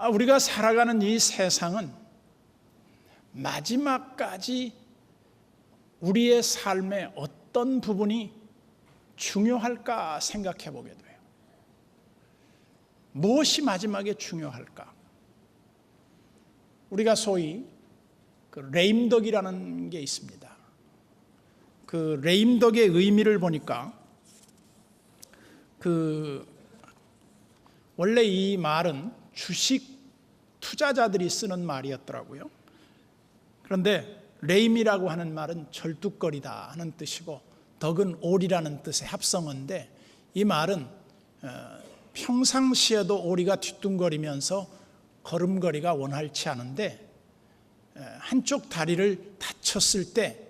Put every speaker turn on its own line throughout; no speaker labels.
우리가 살아가는 이 세상은 마지막까지 우리의 삶의 어떤 부분이 중요할까 생각해 보게 돼요. 무엇이 마지막에 중요할까? 우리가 소위 레임덕이라는 게 있습니다. 그 레임덕의 의미를 보니까 원래 이 말은 주식 투자자들이 쓰는 말이었더라고요. 그런데 레임이라고 하는 말은 절뚝거리다 하는 뜻이고 덕은 오리라는 뜻의 합성어인데, 이 말은 평상시에도 오리가 뒤뚱거리면서 걸음걸이가 원활치 않은데 한쪽 다리를 다쳤을 때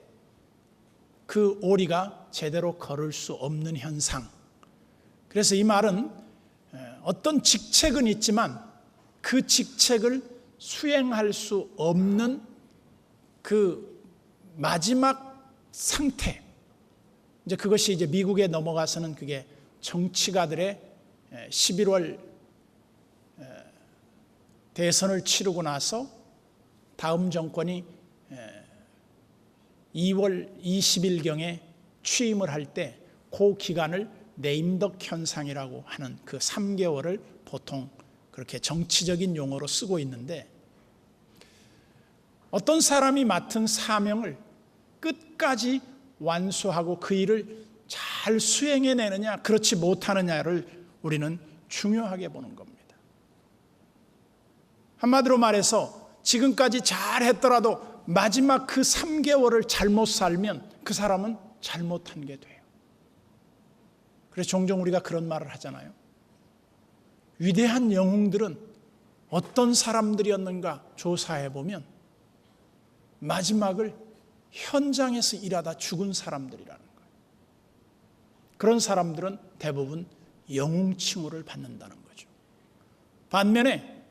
그 오리가 제대로 걸을 수 없는 현상. 그래서 이 말은 어떤 직책은 있지만 그 직책을 수행할 수 없는 그 마지막 상태, 이제 그것이 이제 미국에 넘어가서는 그게 정치가들의 11월 대선을 치르고 나서 다음 정권이 2월 20일경에 취임을 할 때 그 기간을 레임덕 현상이라고 하는 그 3개월을 보통 그렇게 정치적인 용어로 쓰고 있는데, 어떤 사람이 맡은 사명을 끝까지 완수하고 그 일을 잘 수행해내느냐 그렇지 못하느냐를 우리는 중요하게 보는 겁니다. 한마디로 말해서 지금까지 잘했더라도 마지막 그 3개월을 잘못 살면 그 사람은 잘못한 게 돼요. 그래서 종종 우리가 그런 말을 하잖아요. 위대한 영웅들은 어떤 사람들이었는가 조사해보면 마지막을 현장에서 일하다 죽은 사람들이라는 거예요. 그런 사람들은 대부분 영웅 칭호를 받는다는 거죠. 반면에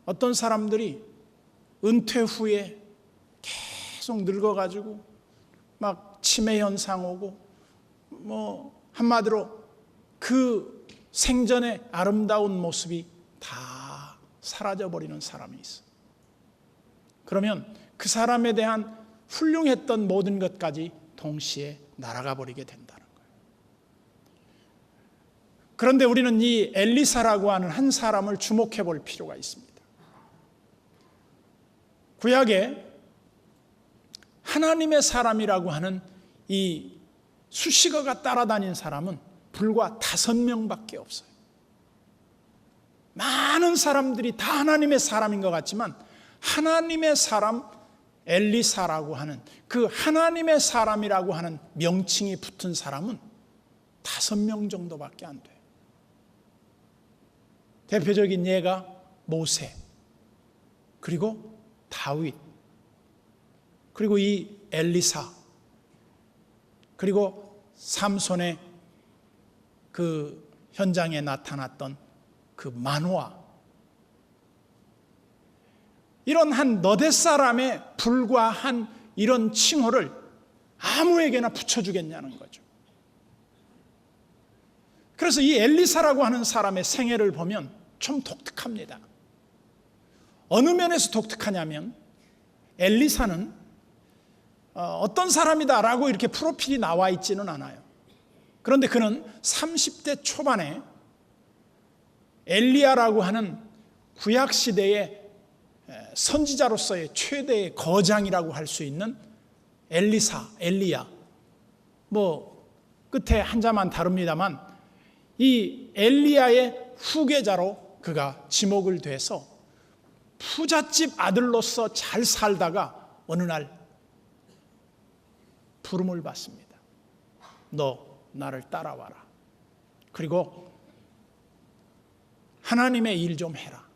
어떤 사람들이 은퇴 후에 계속 늙어가지고 막 치매 현상 오고 한마디로 그 생전의 아름다운 모습이 다 사라져버리는 사람이 있어. 그러면 그 사람에 대한 훌륭했던 모든 것까지 동시에 날아가 버리게 된다는 거예요. 그런데 우리는 이 엘리사라고 하는 한 사람을 주목해 볼 필요가 있습니다. 구약에 하나님의 사람이라고 하는 이 수식어가 따라다닌 사람은 불과 5명밖에 없어요. 많은 사람들이 다 하나님의 사람인 것 같지만 하나님의 사람 엘리사라고 하는 그 하나님의 사람이라고 하는 명칭이 붙은 사람은 5명 정도밖에 안 돼요. 대표적인 예가 모세, 그리고 다윗, 그리고 이 엘리사, 그리고 삼손의 그 현장에 나타났던 그 마노아, 이런 한 너댓 사람에 불과한 이런 칭호를 아무에게나 붙여주겠냐는 거죠. 그래서 이 엘리사라고 하는 사람의 생애를 보면 좀 독특합니다. 어느 면에서 독특하냐면 엘리사는 어떤 사람이다라고 이렇게 프로필이 나와 있지는 않아요. 그런데 그는 30대 초반에 엘리야라고 하는 구약시대의 선지자로서의 최대의 거장이라고 할 수 있는 엘리야, 끝에 한자만 다릅니다만 이 엘리야의 후계자로 그가 지목을 돼서 부잣집 아들로서 잘 살다가 어느 날 부름을 받습니다. 너 나를 따라와라. 그리고 하나님의 일 좀 해라.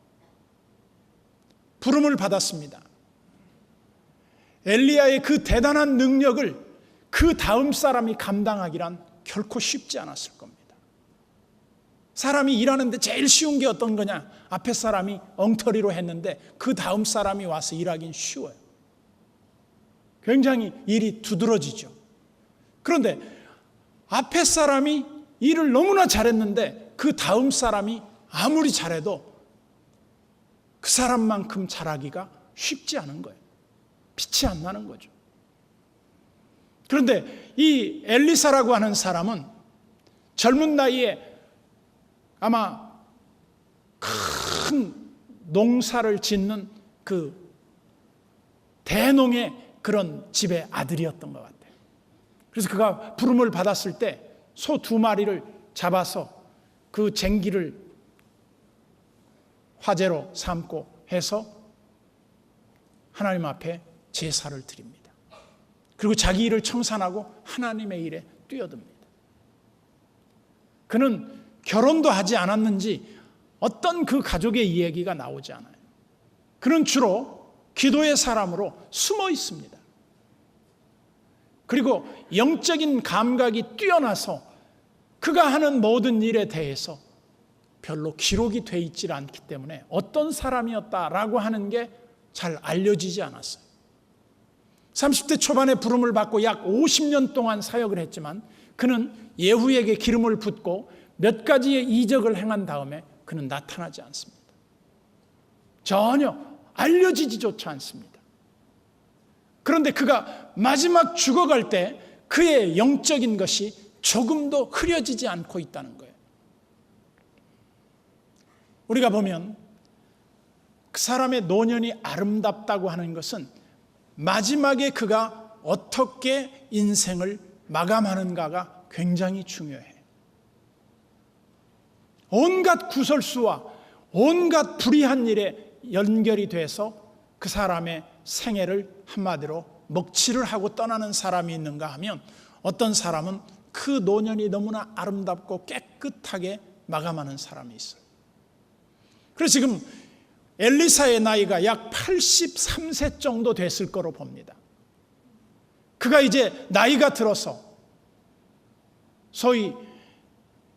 부름을 받았습니다. 엘리야의 그 대단한 능력을 그 다음 사람이 감당하기란 결코 쉽지 않았을 겁니다. 사람이 일하는데 제일 쉬운 게 어떤 거냐? 앞에 사람이 엉터리로 했는데 그 다음 사람이 와서 일하긴 쉬워요. 굉장히 일이 두드러지죠. 그런데 앞에 사람이 일을 너무나 잘했는데 그 다음 사람이 아무리 잘해도 그 사람만큼 잘하기가 쉽지 않은 거예요. 빛이 안 나는 거죠. 그런데 이 엘리사라고 하는 사람은 젊은 나이에 아마 큰 농사를 짓는 그 대농의 그런 집의 아들이었던 것 같아요. 그래서 그가 부름을 받았을 때 소 2마리를 잡아서 그 쟁기를 화제로 삼고 해서 하나님 앞에 제사를 드립니다. 그리고 자기 일을 청산하고 하나님의 일에 뛰어듭니다. 그는 결혼도 하지 않았는지 어떤 그 가족의 이야기가 나오지 않아요. 그는 주로 기도의 사람으로 숨어 있습니다. 그리고 영적인 감각이 뛰어나서 그가 하는 모든 일에 대해서 별로 기록이 돼 있지 않기 때문에 어떤 사람이었다라고 하는 게 잘 알려지지 않았어요. 30대 초반에 부름을 받고 약 50년 동안 사역을 했지만 그는 예후에게 기름을 붓고 몇 가지의 이적을 행한 다음에 그는 나타나지 않습니다. 전혀 알려지지조차 않습니다. 그런데 그가 마지막 죽어갈 때 그의 영적인 것이 조금도 흐려지지 않고 있다는 거예요. 우리가 보면 그 사람의 노년이 아름답다고 하는 것은 마지막에 그가 어떻게 인생을 마감하는가가 굉장히 중요해요. 온갖 구설수와 온갖 불의한 일에 연결이 돼서 그 사람의 생애를 한마디로 먹칠을 하고 떠나는 사람이 있는가 하면 어떤 사람은 그 노년이 너무나 아름답고 깨끗하게 마감하는 사람이 있어요. 그래서 지금 엘리사의 나이가 약 83세 정도 됐을 거로 봅니다. 그가 이제 나이가 들어서 소위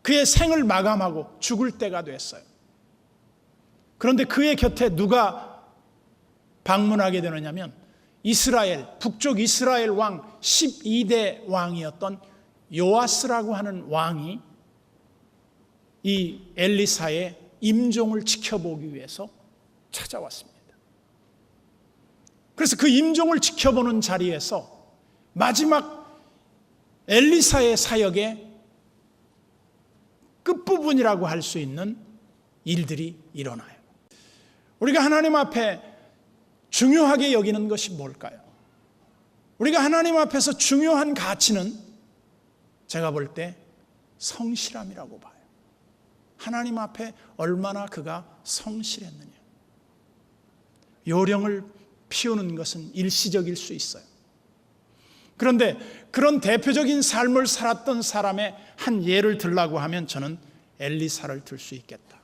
그의 생을 마감하고 죽을 때가 됐어요. 그런데 그의 곁에 누가 방문하게 되느냐면 이스라엘, 북쪽 이스라엘 왕 12대 왕이었던 요아스라고 하는 왕이 이 엘리사의 임종을 지켜보기 위해서 찾아왔습니다. 그래서 그 임종을 지켜보는 자리에서 마지막 엘리사의 사역의 끝부분이라고 할 수 있는 일들이 일어나요. 우리가 하나님 앞에 중요하게 여기는 것이 뭘까요? 우리가 하나님 앞에서 중요한 가치는 제가 볼 때 성실함이라고 봐요. 하나님 앞에 얼마나 그가 성실했느냐. 요령을 피우는 것은 일시적일 수 있어요. 그런데 그런 대표적인 삶을 살았던 사람의 한 예를 들라고 하면 저는 엘리사를 들 수 있겠다.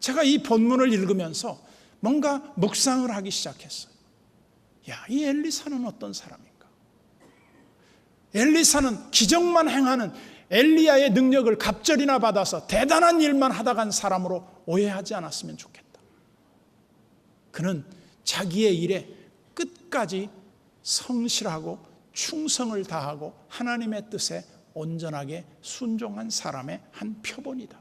제가 이 본문을 읽으면서 뭔가 묵상을 하기 시작했어요. 야, 이 엘리사는 어떤 사람인가? 엘리사는 기적만 행하는 엘리야의 능력을 갑절이나 받아서 대단한 일만 하다 간 사람으로 오해하지 않았으면 좋겠다. 그는 자기의 일에 끝까지 성실하고 충성을 다하고 하나님의 뜻에 온전하게 순종한 사람의 한 표본이다.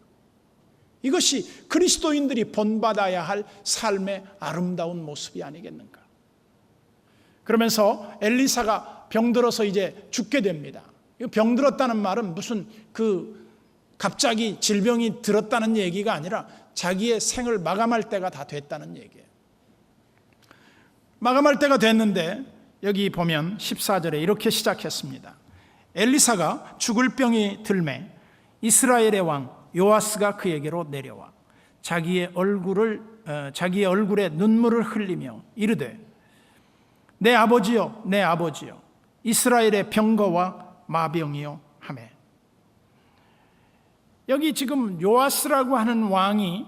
이것이 그리스도인들이 본받아야 할 삶의 아름다운 모습이 아니겠는가. 그러면서 엘리사가 병들어서 이제 죽게 됩니다. 병들었다는 말은 무슨 갑자기 질병이 들었다는 얘기가 아니라 자기의 생을 마감할 때가 다 됐다는 얘기예요. 마감할 때가 됐는데 여기 보면 14절에 이렇게 시작했습니다. 엘리사가 죽을 병이 들매 이스라엘의 왕 요아스가 그에게로 내려와 자기의 얼굴에 눈물을 흘리며 이르되 내 아버지여 내 아버지여 이스라엘의 병거와 마병이요 하매. 여기 지금 요아스라고 하는 왕이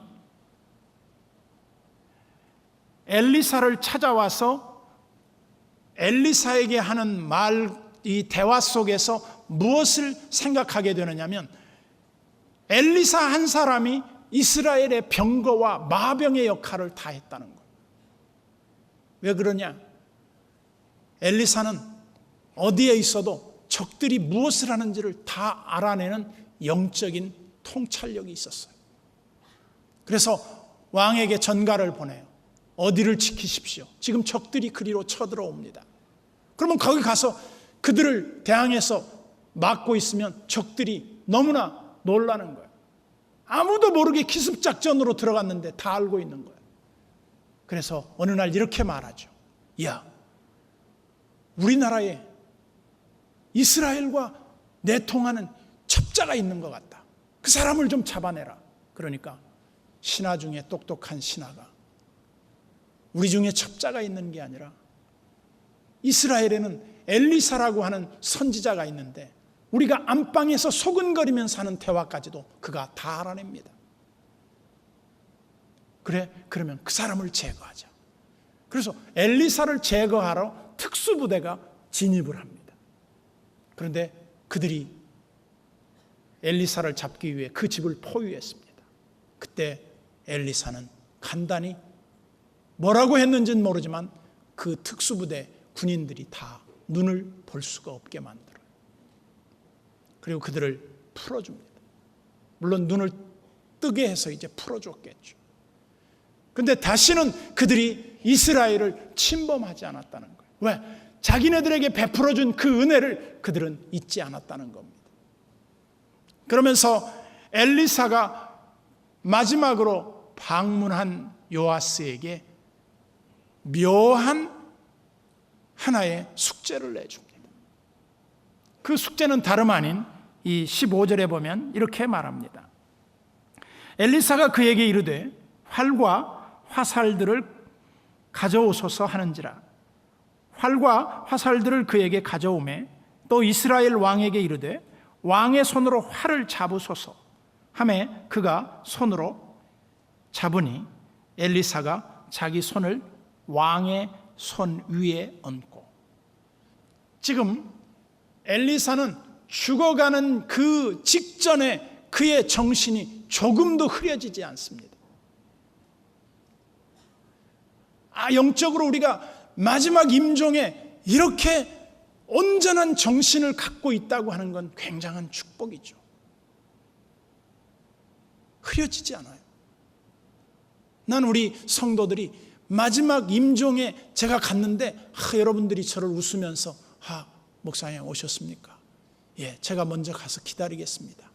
엘리사를 찾아와서 엘리사에게 하는 이 대화 속에서 무엇을 생각하게 되느냐면 엘리사 한 사람이 이스라엘의 병거와 마병의 역할을 다 했다는 거예요. 왜 그러냐? 엘리사는 어디에 있어도 적들이 무엇을 하는지를 다 알아내는 영적인 통찰력이 있었어요. 그래서 왕에게 전가를 보내요. 어디를 지키십시오. 지금 적들이 그리로 쳐들어옵니다. 그러면 거기 가서 그들을 대항해서 막고 있으면 적들이 너무나 놀라는 거예요. 아무도 모르게 기습작전으로 들어갔는데 다 알고 있는 거예요. 그래서 어느 날 이렇게 말하죠. 야, 우리나라에 이스라엘과 내통하는 첩자가 있는 것 같다. 그 사람을 좀 잡아내라. 그러니까 신하 중에 똑똑한 신하가 우리 중에 첩자가 있는 게 아니라 이스라엘에는 엘리사라고 하는 선지자가 있는데 우리가 안방에서 소근거리면서 하는 대화까지도 그가 다 알아냅니다. 그래, 그러면 그 사람을 제거하자. 그래서 엘리사를 제거하러 특수부대가 진입을 합니다. 그런데 그들이 엘리사를 잡기 위해 그 집을 포위했습니다. 그때 엘리사는 간단히 뭐라고 했는지는 모르지만 그 특수부대 군인들이 다 눈을 볼 수가 없게 만들어요. 그리고 그들을 풀어줍니다. 물론 눈을 뜨게 해서 이제 풀어줬겠죠. 그런데 다시는 그들이 이스라엘을 침범하지 않았다는 거예요. 왜? 자기네들에게 베풀어준 그 은혜를 그들은 잊지 않았다는 겁니다. 그러면서 엘리사가 마지막으로 방문한 요아스에게 묘한 하나의 숙제를 내줍니다. 그 숙제는 다름 아닌 이 15절에 보면 이렇게 말합니다. 엘리사가 그에게 이르되 활과 화살들을 가져오소서 하는지라. 활과 화살들을 그에게 가져오매 또 이스라엘 왕에게 이르되 왕의 손으로 활을 잡으소서 하매 그가 손으로 잡으니 엘리사가 자기 손을 왕의 손 위에 얹고, 지금 엘리사는 죽어가는 그 직전에 그의 정신이 조금도 흐려지지 않습니다. 영적으로 우리가 마지막 임종에 이렇게 온전한 정신을 갖고 있다고 하는 건 굉장한 축복이죠. 흐려지지 않아요. 난 우리 성도들이 마지막 임종에 제가 갔는데 여러분들이 저를 웃으면서 목사님 오셨습니까? 예, 제가 먼저 가서 기다리겠습니다.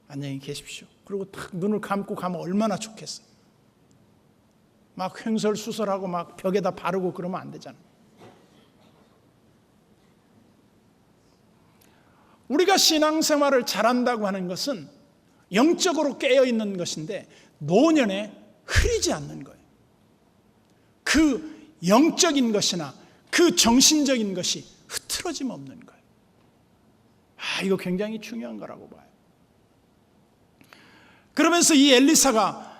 안녕히 계십시오. 그리고 딱 눈을 감고 가면 얼마나 좋겠어요. 막 횡설수설하고 막 벽에다 바르고 그러면 안 되잖아요. 우리가 신앙생활을 잘한다고 하는 것은 영적으로 깨어있는 것인데 노년에 흐리지 않는 거예요. 그 영적인 것이나 그 정신적인 것이 흐트러짐 없는 거예요. 이거 굉장히 중요한 거라고 봐요. 그러면서 이 엘리사가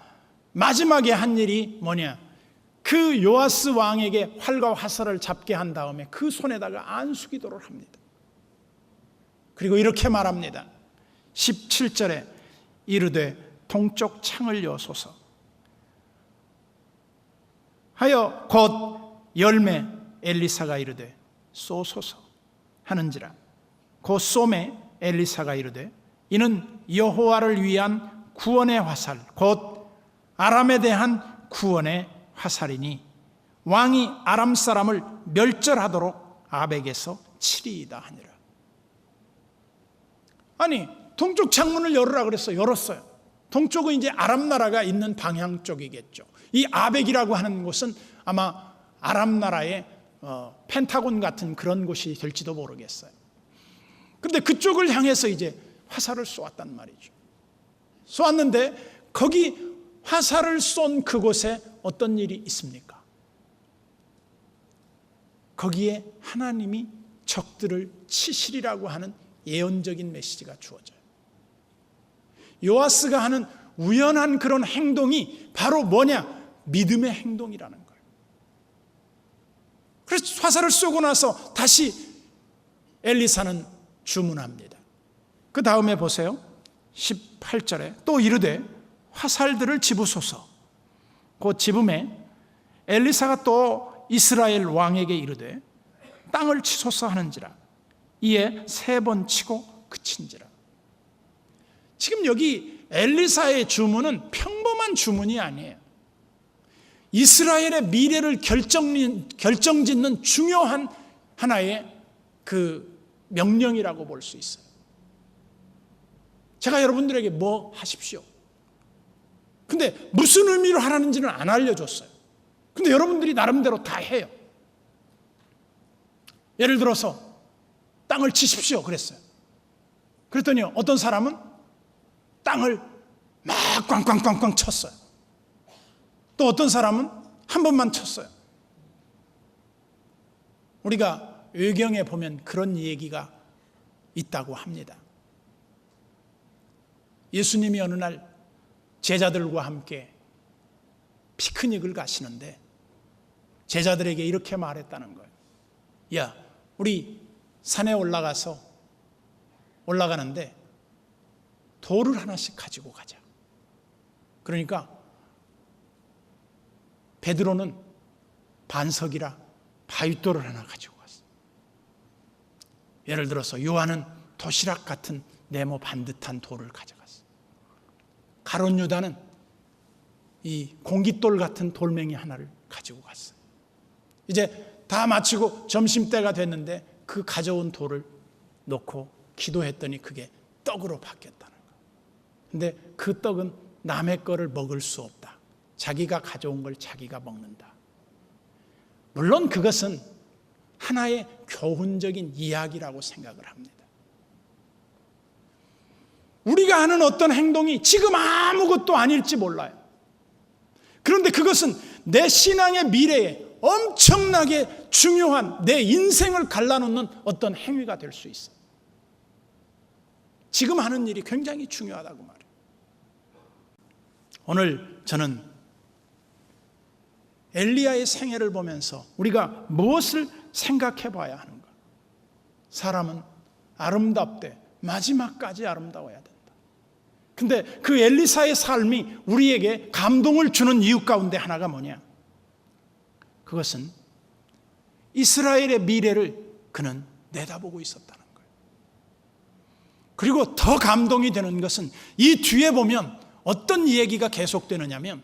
마지막에 한 일이 뭐냐? 그 요아스 왕에게 활과 화살을 잡게 한 다음에 그 손에다가 안수기도를 합니다. 그리고 이렇게 말합니다. 17절에 이르되 동쪽 창을 여소서 하여 곧 열매 엘리사가 이르되 쏘소서 하는지라. 곧 쏘매 엘리사가 이르되 이는 여호와를 위한 구원의 화살 곧 아람에 대한 구원의 화살이니 왕이 아람 사람을 멸절하도록 아벡에서 치리이다 하니라. 아니 동쪽 창문을 열으라 그랬어. 열었어요. 동쪽은 이제 아람 나라가 있는 방향 쪽이겠죠. 이 아벡이라고 하는 곳은 아마 아람 나라의 펜타곤 같은 그런 곳이 될지도 모르겠어요. 그런데 그쪽을 향해서 이제 화살을 쏘았단 말이죠. 쏘았는데 거기 화살을 쏜 그곳에 어떤 일이 있습니까? 거기에 하나님이 적들을 치시리라고 하는 예언적인 메시지가 주어져요. 요아스가 하는 우연한 그런 행동이 바로 뭐냐? 믿음의 행동이라는 거예요. 그래서 화살을 쏘고 나서 다시 엘리사는 주문합니다. 그 다음에 보세요. 18절에 또 이르되 화살들을 집으소서. 곧 집음에 엘리사가 또 이스라엘 왕에게 이르되 땅을 치소서 하는지라. 이에 3번 치고 그친지라. 지금 여기 엘리사의 주문은 평범한 주문이 아니에요. 이스라엘의 미래를 결정짓는 중요한 하나의 그 명령이라고 볼 수 있어요. 제가 여러분들에게 뭐 하십시오. 근데 무슨 의미로 하라는지는 안 알려줬어요. 근데 여러분들이 나름대로 다 해요. 예를 들어서 땅을 치십시오 그랬어요. 그랬더니 어떤 사람은 땅을 막 꽝꽝꽝꽝 쳤어요. 또 어떤 사람은 한 번만 쳤어요. 우리가 외경에 보면 그런 얘기가 있다고 합니다. 예수님이 어느 날 제자들과 함께 피크닉을 가시는데 제자들에게 이렇게 말했다는 거예요. 야, 우리 산에 올라가는데 돌을 하나씩 가지고 가자. 그러니까 베드로는 반석이라 바윗돌을 하나 가지고 갔어. 예를 들어서 요한은 도시락 같은 네모 반듯한 돌을 가져갔어. 가룟 유다는 이 공깃돌 같은 돌멩이 하나를 가지고 갔어요. 이제 다 마치고 점심때가 됐는데 그 가져온 돌을 놓고 기도했더니 그게 떡으로 바뀌었다는 거예요. 근데 그 떡은 남의 거를 먹을 수 없다. 자기가 가져온 걸 자기가 먹는다. 물론 그것은 하나의 교훈적인 이야기라고 생각을 합니다. 우리가 하는 어떤 행동이 지금 아무것도 아닐지 몰라요. 그런데 그것은 내 신앙의 미래에 엄청나게 중요한 내 인생을 갈라놓는 어떤 행위가 될 수 있어요. 지금 하는 일이 굉장히 중요하다고 말해요. 오늘 저는 엘리야의 생애를 보면서 우리가 무엇을 생각해 봐야 하는가? 사람은 아름답되 마지막까지 아름다워야 된다. 근데 그 엘리사의 삶이 우리에게 감동을 주는 이유 가운데 하나가 뭐냐? 그것은 이스라엘의 미래를 그는 내다보고 있었다는 거예요. 그리고 더 감동이 되는 것은 이 뒤에 보면 어떤 얘기가 계속되느냐면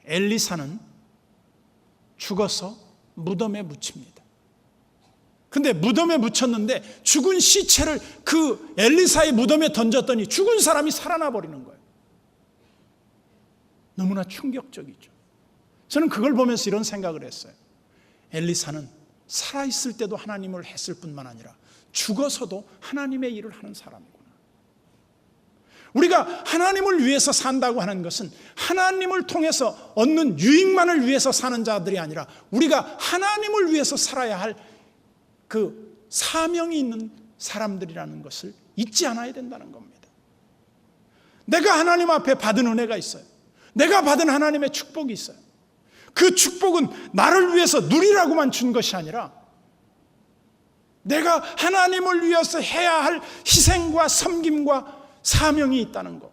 엘리사는 죽어서 무덤에 묻힙니다. 근데 무덤에 묻혔는데 죽은 시체를 그 엘리사의 무덤에 던졌더니 죽은 사람이 살아나 버리는 거예요. 너무나 충격적이죠. 저는 그걸 보면서 이런 생각을 했어요. 엘리사는 살아있을 때도 하나님을 했을 뿐만 아니라 죽어서도 하나님의 일을 하는 사람이구나. 우리가 하나님을 위해서 산다고 하는 것은 하나님을 통해서 얻는 유익만을 위해서 사는 자들이 아니라 우리가 하나님을 위해서 살아야 할 그 사명이 있는 사람들이라는 것을 잊지 않아야 된다는 겁니다. 내가 하나님 앞에 받은 은혜가 있어요. 내가 받은 하나님의 축복이 있어요. 그 축복은 나를 위해서 누리라고만 준 것이 아니라 내가 하나님을 위해서 해야 할 희생과 섬김과 사명이 있다는 것.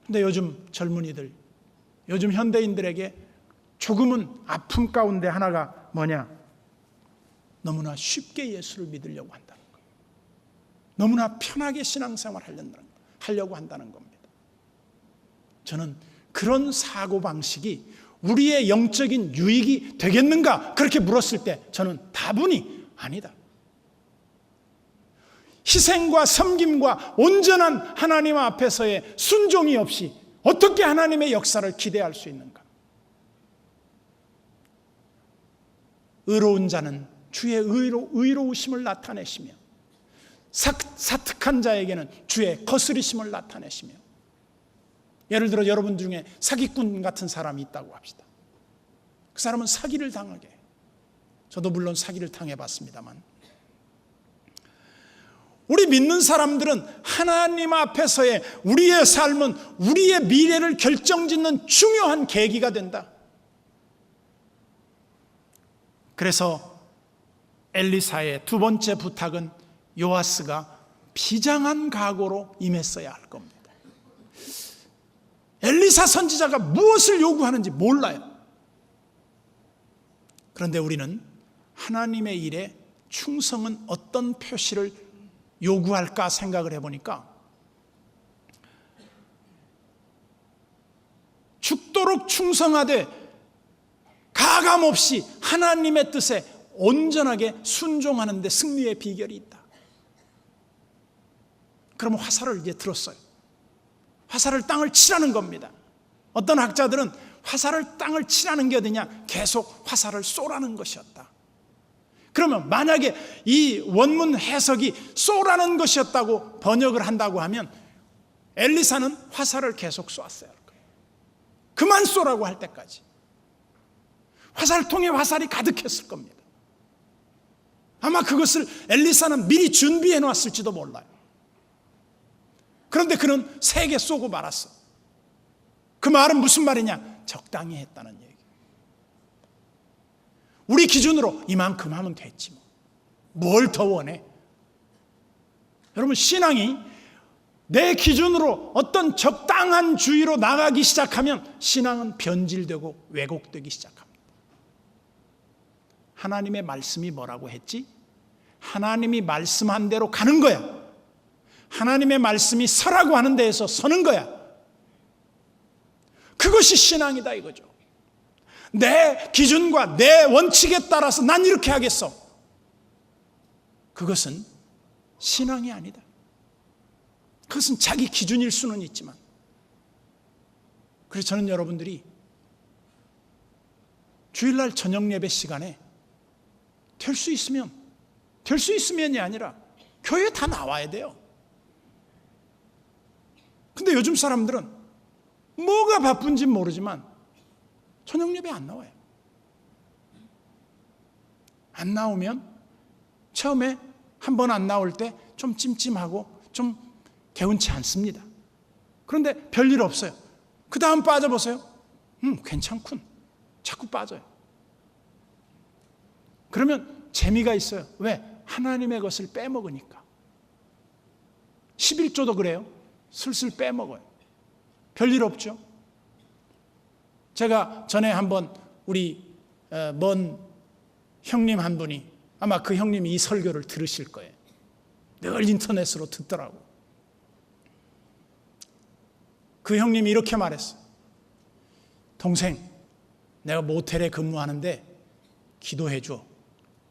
근데 요즘 젊은이들, 요즘 현대인들에게 조금은 아픔 가운데 하나가 뭐냐? 너무나 쉽게 예수를 믿으려고 한다는 거예요. 너무나 편하게 신앙생활 하려고 한다는 겁니다. 저는 그런 사고방식이 우리의 영적인 유익이 되겠는가? 그렇게 물었을 때 저는 다분히 아니다. 희생과 섬김과 온전한 하나님 앞에서의 순종이 없이 어떻게 하나님의 역사를 기대할 수 있는가? 의로운 자는 주의 의로우심을 나타내시며 사특한 자에게는 주의 거스리심을 나타내시며, 예를 들어 여러분 중에 사기꾼 같은 사람이 있다고 합시다. 그 사람은 사기를 당하게 해요. 저도 물론 사기를 당해봤습니다만, 우리 믿는 사람들은 하나님 앞에서의 우리의 삶은 우리의 미래를 결정짓는 중요한 계기가 된다. 그래서 엘리사의 두 번째 부탁은 요아스가 비장한 각오로 임했어야 할 겁니다. 엘리사 선지자가 무엇을 요구하는지 몰라요. 그런데 우리는 하나님의 일에 충성은 어떤 표시를 요구할까 생각을 해보니까 죽도록 충성하되 가감없이 하나님의 뜻에 온전하게 순종하는 데 승리의 비결이 있다. 그러면 화살을 이제 들었어요. 화살을 땅을 치라는 겁니다. 어떤 학자들은 화살을 땅을 치라는 게 어디냐? 계속 화살을 쏘라는 것이었다. 그러면 만약에 이 원문 해석이 쏘라는 것이었다고 번역을 한다고 하면 엘리사는 화살을 계속 쏘았어요. 그만 쏘라고 할 때까지. 화살통에 화살이 가득했을 겁니다. 아마 그것을 엘리사는 미리 준비해 놨을지도 몰라요. 그런데 그는 3개 쏘고 말았어. 그 말은 무슨 말이냐? 적당히 했다는 얘기. 우리 기준으로 이만큼 하면 됐지 뭐. 뭘 더 원해? 여러분, 신앙이 내 기준으로 어떤 적당한 주의로 나가기 시작하면 신앙은 변질되고 왜곡되기 시작합니다. 하나님의 말씀이 뭐라고 했지? 하나님이 말씀한 대로 가는 거야. 하나님의 말씀이 서라고 하는 데에서 서는 거야. 그것이 신앙이다 이거죠. 내 기준과 내 원칙에 따라서 난 이렇게 하겠어. 그것은 신앙이 아니다. 그것은 자기 기준일 수는 있지만, 그래서 저는 여러분들이 주일날 저녁 예배 시간에 될 수 있으면이 아니라 교회에 다 나와야 돼요. 근데 요즘 사람들은 뭐가 바쁜지 모르지만 저녁 예배 안 나와요. 안 나오면 처음에 한 번 안 나올 때 좀 찜찜하고 좀 개운치 않습니다. 그런데 별일 없어요. 그 다음 빠져보세요. 괜찮군. 자꾸 빠져요. 그러면 재미가 있어요. 왜? 하나님의 것을 빼먹으니까. 11조도 그래요. 슬슬 빼먹어요. 별일 없죠. 제가 전에 한번 우리 먼 형님 한 분이, 아마 그 형님이 이 설교를 들으실 거예요. 늘 인터넷으로 듣더라고. 그 형님이 이렇게 말했어. 동생, 내가 모텔에 근무하는데 기도해 줘.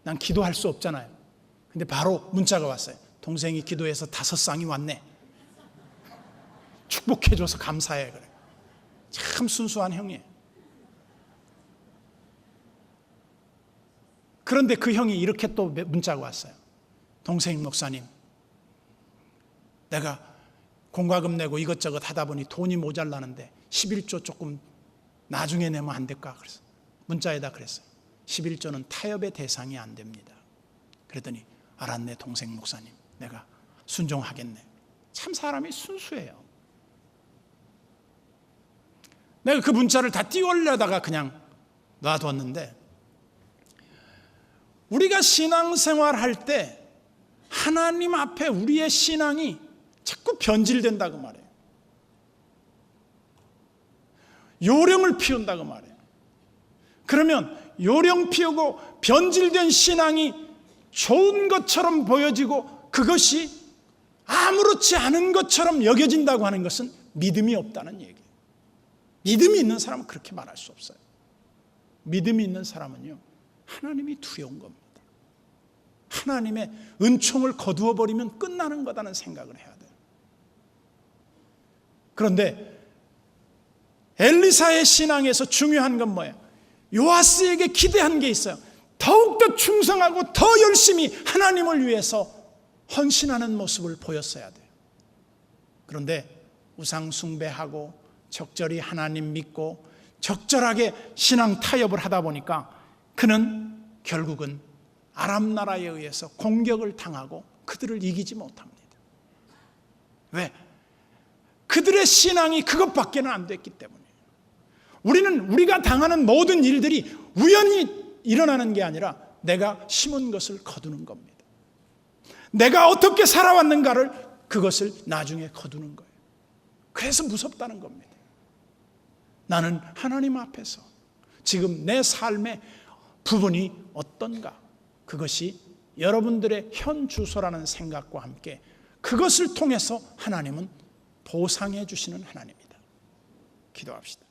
난 기도할 수 없잖아요. 근데 바로 문자가 왔어요. 동생이 기도해서 5쌍이 왔네. 축복해줘서 감사해. 그래. 참 순수한 형이에요. 그런데 그 형이 이렇게 또 문자가 왔어요. 동생 목사님, 내가 공과금 내고 이것저것 하다 보니 돈이 모자라는데 11조 조금 나중에 내면 안 될까? 그래서 문자에다 그랬어요. 11조는 타협의 대상이 안 됩니다. 그랬더니 알았네 동생 목사님, 내가 순종하겠네. 참 사람이 순수해요. 내가 그 문자를 다 띄우려다가 그냥 놔뒀는데, 우리가 신앙생활 할 때 하나님 앞에 우리의 신앙이 자꾸 변질된다고 말해요. 요령을 피운다고 말해요. 그러면 요령 피우고 변질된 신앙이 좋은 것처럼 보여지고 그것이 아무렇지 않은 것처럼 여겨진다고 하는 것은 믿음이 없다는 얘기예요. 믿음이 있는 사람은 그렇게 말할 수 없어요. 믿음이 있는 사람은요, 하나님이 두려운 겁니다. 하나님의 은총을 거두어 버리면 끝나는 거다는 생각을 해야 돼요. 그런데 엘리사의 신앙에서 중요한 건 뭐예요? 요아스에게 기대한 게 있어요. 더욱더 충성하고 더 열심히 하나님을 위해서 헌신하는 모습을 보였어야 돼요. 그런데 우상 숭배하고 적절히 하나님 믿고 적절하게 신앙 타협을 하다 보니까 그는 결국은 아람 나라에 의해서 공격을 당하고 그들을 이기지 못합니다. 왜? 그들의 신앙이 그것밖에는 안 됐기 때문이에요. 우리가 당하는 모든 일들이 우연히 일어나는 게 아니라 내가 심은 것을 거두는 겁니다. 내가 어떻게 살아왔는가를, 그것을 나중에 거두는 거예요. 그래서 무섭다는 겁니다. 나는 하나님 앞에서 지금 내 삶의 부분이 어떤가, 그것이 여러분들의 현 주소라는 생각과 함께 그것을 통해서 하나님은 보상해 주시는 하나님이다. 기도합시다.